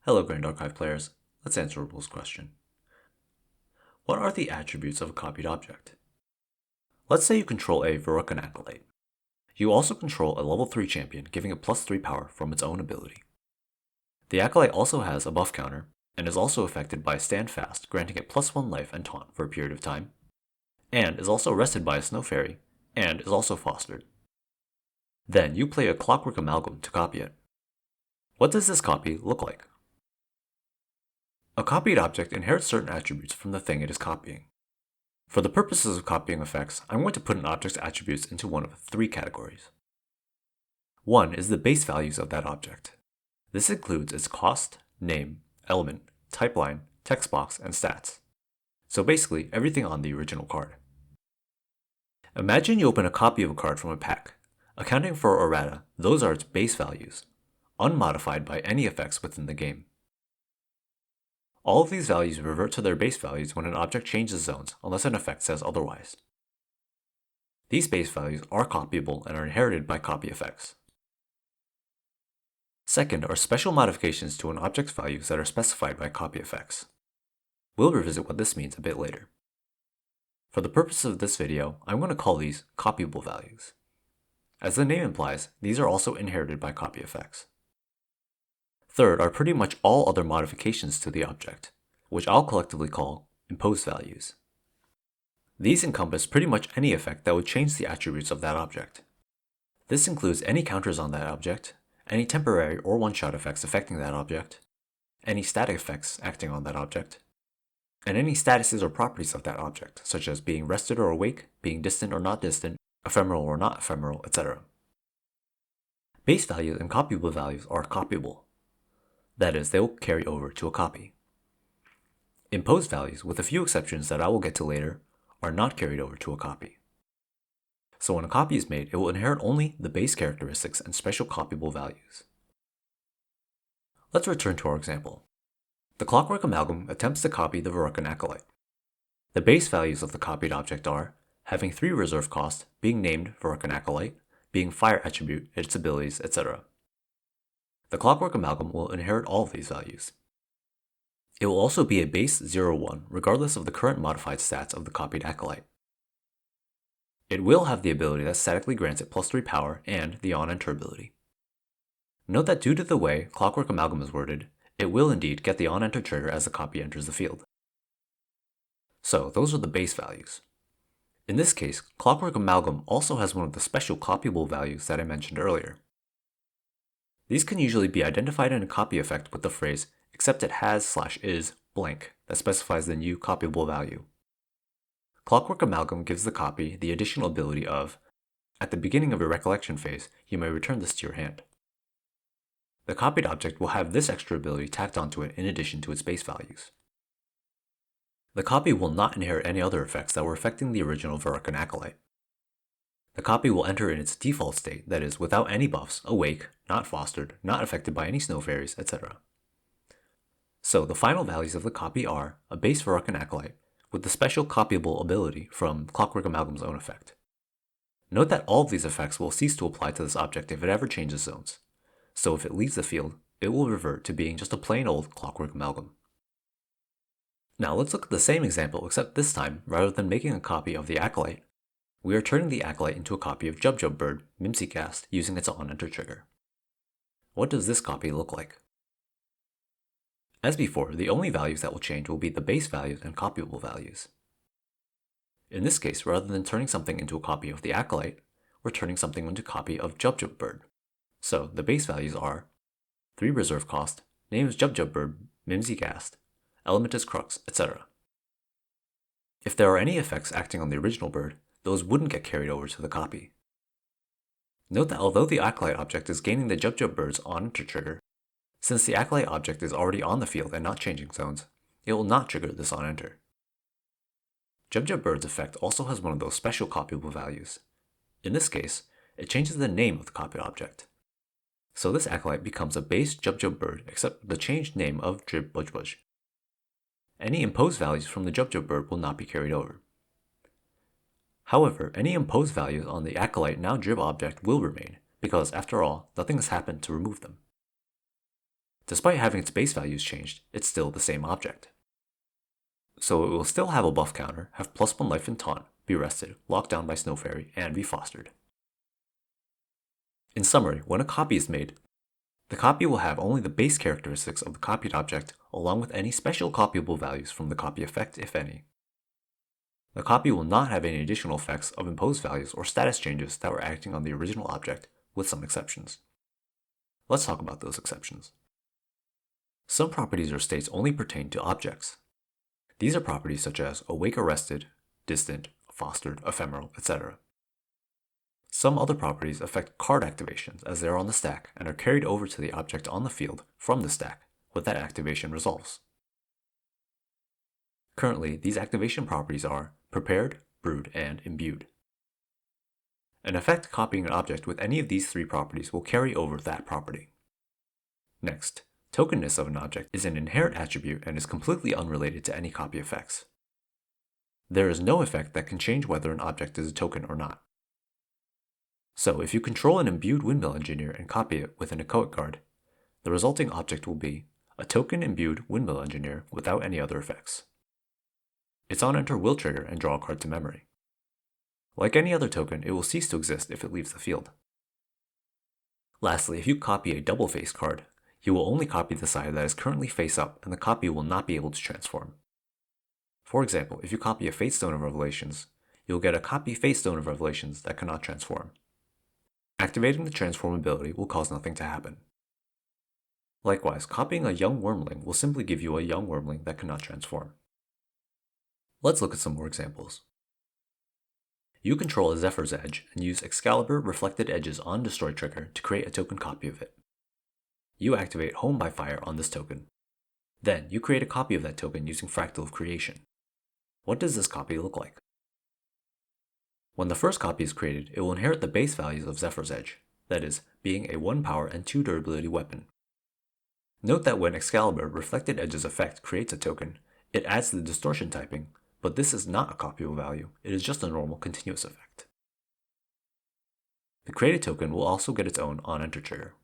Hello Grand Archive players, let's answer a rules question. What are the attributes of a copied object? Let's say you control a Verucan Acolyte. You also control a level 3 champion, giving it plus 3 power from its own ability. The Acolyte also has a buff counter, and is also affected by Stand Fast, granting it plus 1 life and taunt for a period of time, and is also arrested by a Snow Fairy, and is also fostered. Then you play a Clockwork Amalgam to copy it. What does this copy look like? A copied object inherits certain attributes from the thing it is copying. For the purposes of copying effects, I'm going to put an object's attributes into one of 3 categories. One is the base values of that object. This includes its cost, name, element, type line, text box, and stats. So basically, everything on the original card. Imagine you open a copy of a card from a pack. Accounting for errata, those are its base values, unmodified by any effects within the game. All of these values revert to their base values when an object changes zones, unless an effect says otherwise. These base values are copyable and are inherited by copy effects. Second are special modifications to an object's values that are specified by copy effects. We'll revisit what this means a bit later. For the purpose of this video, I'm going to call these copyable values. As the name implies, these are also inherited by copy effects. Third are pretty much all other modifications to the object, which I'll collectively call imposed values. These encompass pretty much any effect that would change the attributes of that object. This includes any counters on that object, any temporary or one-shot effects affecting that object, any static effects acting on that object, and any statuses or properties of that object, such as being rested or awake, being distant or not distant, ephemeral or not ephemeral, etc. Base values and copyable values are copyable. That is, they will carry over to a copy. Imposed values, with a few exceptions that I will get to later, are not carried over to a copy. So when a copy is made, it will inherit only the base characteristics and special copyable values. Let's return to our example. The Clockwork Amalgam attempts to copy the Verucan Acolyte. The base values of the copied object are having 3 reserve cost, being named Verucan Acolyte, being fire attribute, its abilities, etc. The Clockwork Amalgam will inherit all of these values. It will also be a base 0-1 regardless of the current modified stats of the copied Acolyte. It will have the ability that statically grants it plus 3 power and the on-enter ability. Note that due to the way Clockwork Amalgam is worded, it will indeed get the on-enter trigger as the copy enters the field. So those are the base values. In this case, Clockwork Amalgam also has one of the special copyable values that I mentioned earlier. These can usually be identified in a copy effect with the phrase except it has/is blank that specifies the new copyable value. Clockwork Amalgam gives the copy the additional ability of, at the beginning of your recollection phase, you may return this to your hand. The copied object will have this extra ability tacked onto it in addition to its base values. The copy will not inherit any other effects that were affecting the original Verucan Acolyte. The copy will enter in its default state, that is, without any buffs, awake, not fostered, not affected by any snow fairies, etc. So the final values of the copy are a base Verucan Acolyte with the special copyable ability from Clockwork Amalgam's own effect. Note that all of these effects will cease to apply to this object if it ever changes zones, so if it leaves the field, it will revert to being just a plain old Clockwork Amalgam. Now let's look at the same example, except this time, rather than making a copy of the Acolyte, we are turning the Acolyte into a copy of Jub Bird, Mimsy using its on-enter trigger. What does this copy look like? As before, the only values that will change will be the base values and copyable values. In this case, rather than turning something into a copy of the Acolyte, we're turning something into a copy of Jub Bird. So the base values are 3 reserve cost, name is Jub Bird, Mimsy element is Crux, etc. If there are any effects acting on the original bird, those wouldn't get carried over to the copy. Note that although the Acolyte object is gaining the Jub Bird's on-enter trigger, since the Acolyte object is already on the field and not changing zones, it will not trigger this on-enter. Jub Bird's effect also has one of those special copyable values. In this case, it changes the name of the copied object. So this Acolyte becomes a base Jub Bird except the changed name of Drib Budge. Any imposed values from the Jub Bird will not be carried over. However, any imposed values on the Acolyte now Drib object will remain, because after all, nothing has happened to remove them. Despite having its base values changed, it's still the same object. So it will still have a buff counter, have +1 life and taunt, be rested, locked down by Snow Fairy, and be fostered. In summary, when a copy is made, the copy will have only the base characteristics of the copied object along with any special copyable values from the copy effect, if any. The copy will not have any additional effects of imposed values or status changes that were acting on the original object, with some exceptions. Let's talk about those exceptions. Some properties or states only pertain to objects. These are properties such as awake or rested, distant, fostered, ephemeral, etc. Some other properties affect card activations as they are on the stack and are carried over to the object on the field from the stack when that activation resolves. Currently, these activation properties are prepared, brewed, and imbued. An effect copying an object with any of these three properties will carry over that property. Next, tokenness of an object is an inherent attribute and is completely unrelated to any copy effects. There is no effect that can change whether an object is a token or not. So if you control an imbued Windmill Engineer and copy it with an echoic card, the resulting object will be a token imbued Windmill Engineer without any other effects. Its on-enter will trigger and draw a card to memory. Like any other token, it will cease to exist if it leaves the field. Lastly, if you copy a double face card, you will only copy the side that is currently face up and the copy will not be able to transform. For example, if you copy a Fate Stone of Revelations, you'll get a copy Fate Stone of Revelations that cannot transform. Activating the transform ability will cause nothing to happen. Likewise, copying a young Wormling will simply give you a young Wormling that cannot transform. Let's look at some more examples. You control a Zephyr's Edge and use Excalibur Reflected Edges on Destroy trigger to create a token copy of it. You activate Home by Fire on this token. Then, you create a copy of that token using Fractal of Creation. What does this copy look like? When the first copy is created, it will inherit the base values of Zephyr's Edge, that is, being a 1 power and 2 durability weapon. Note that when Excalibur Reflected Edges effect creates a token, it adds the distortion typing, but this is not a copyable value, it is just a normal continuous effect. The created token will also get its own on-enter trigger.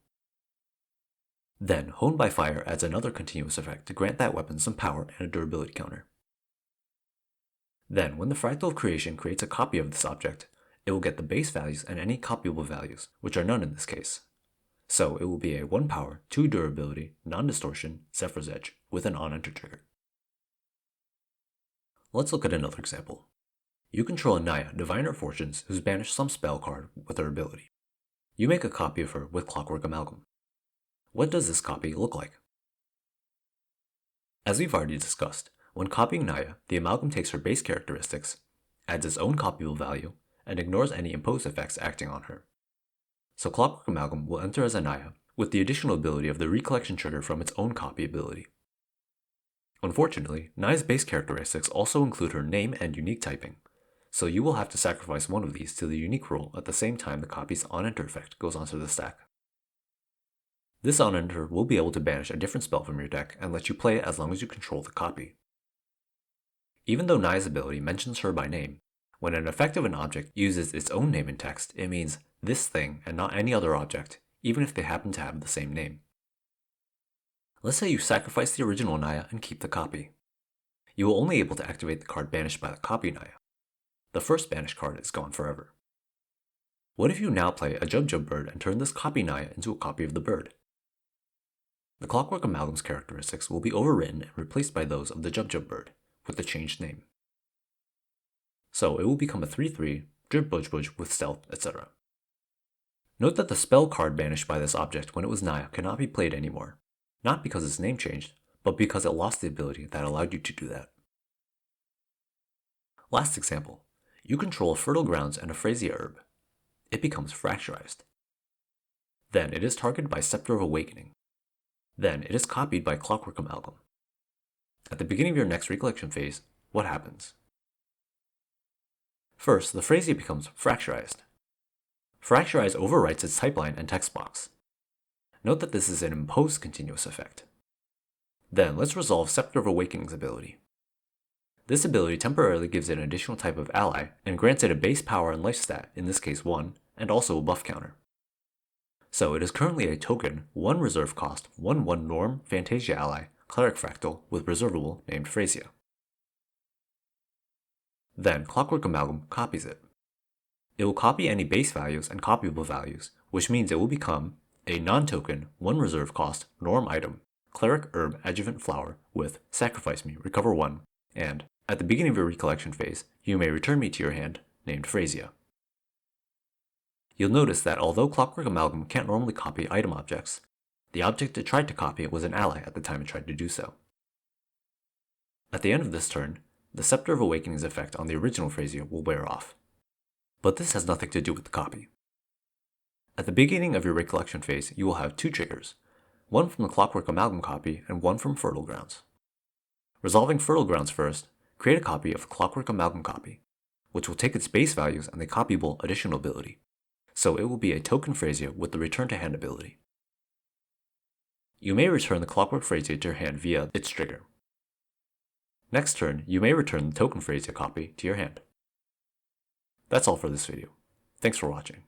Then, Honed by Fire adds another continuous effect to grant that weapon some power and a durability counter. Then, when the Fractal of Creation creates a copy of this object, it will get the base values and any copyable values, which are none in this case. So it will be a 1 power, 2 durability, non-distortion, Zephyr's Edge, with an on-enter trigger. Let's look at another example. You control a Naya, Diviner of Fortunes, who's banished some spell card with her ability. You make a copy of her with Clockwork Amalgam. What does this copy look like? As we've already discussed, when copying Naya, the Amalgam takes her base characteristics, adds its own copyable value, and ignores any imposed effects acting on her. So Clockwork Amalgam will enter as a Naya, with the additional ability of the recollection trigger from its own copy ability. Unfortunately, Naya's base characteristics also include her name and unique typing, so you will have to sacrifice one of these to the unique rule at the same time the copy's on-enter effect goes onto the stack. This on-enter will be able to banish a different spell from your deck and let you play it as long as you control the copy. Even though Naya's ability mentions her by name, when an effect of an object uses its own name in text, it means this thing and not any other object, even if they happen to have the same name. Let's say you sacrifice the original Naya and keep the copy. You will only be able to activate the card banished by the copy Naya. The first banished card is gone forever. What if you now play a Jub Jub bird and turn this copy Naya into a copy of the bird? The Clockwork Amalgam's characteristics will be overwritten and replaced by those of the Jub Jub bird, with the changed name. So it will become a 3/3, Drip Budge Budge with stealth, etc. Note that the spell card banished by this object when it was Naya cannot be played anymore, not because its name changed, but because it lost the ability that allowed you to do that. Last example, you control Fertile Grounds and a Phrasia herb. It becomes fracturized. Then it is targeted by Scepter of Awakening. Then it is copied by Clockwork Amalgam. At the beginning of your next recollection phase, what happens? First, the Phrasia becomes fracturized. Fracturize overwrites its typeline and text box. Note that this is an imposed continuous effect. Then let's resolve Scepter of Awakening's ability. This ability temporarily gives it an additional type of ally and grants it a base power and life stat, in this case 1, and also a buff counter. So it is currently a token, 1 reserve cost, 1/1 norm Fantasia ally cleric fractal with reservable named Phrasia. Then Clockwork Amalgam copies it. It will copy any base values and copyable values, which means it will become a non-token, 1 reserve cost norm item, Cleric Herb Adjuvant Flower with Sacrifice Me, Recover 1, and at the beginning of your recollection phase, you may return me to your hand named Phrasia. You'll notice that although Clockwork Amalgam can't normally copy item objects, the object it tried to copy was an ally at the time it tried to do so. At the end of this turn, the Scepter of Awakening's effect on the original Phrasia will wear off. But this has nothing to do with the copy. At the beginning of your recollection phase, you will have 2 triggers, one from the Clockwork Amalgam copy and one from Fertile Grounds. Resolving Fertile Grounds first, create a copy of the Clockwork Amalgam copy, which will take its base values and the copyable additional ability, so it will be a token Phrasia with the Return to Hand ability. You may return the Clockwork Phrasia to your hand via its trigger. Next turn, you may return the token Phrasia copy to your hand. That's all for this video. Thanks for watching.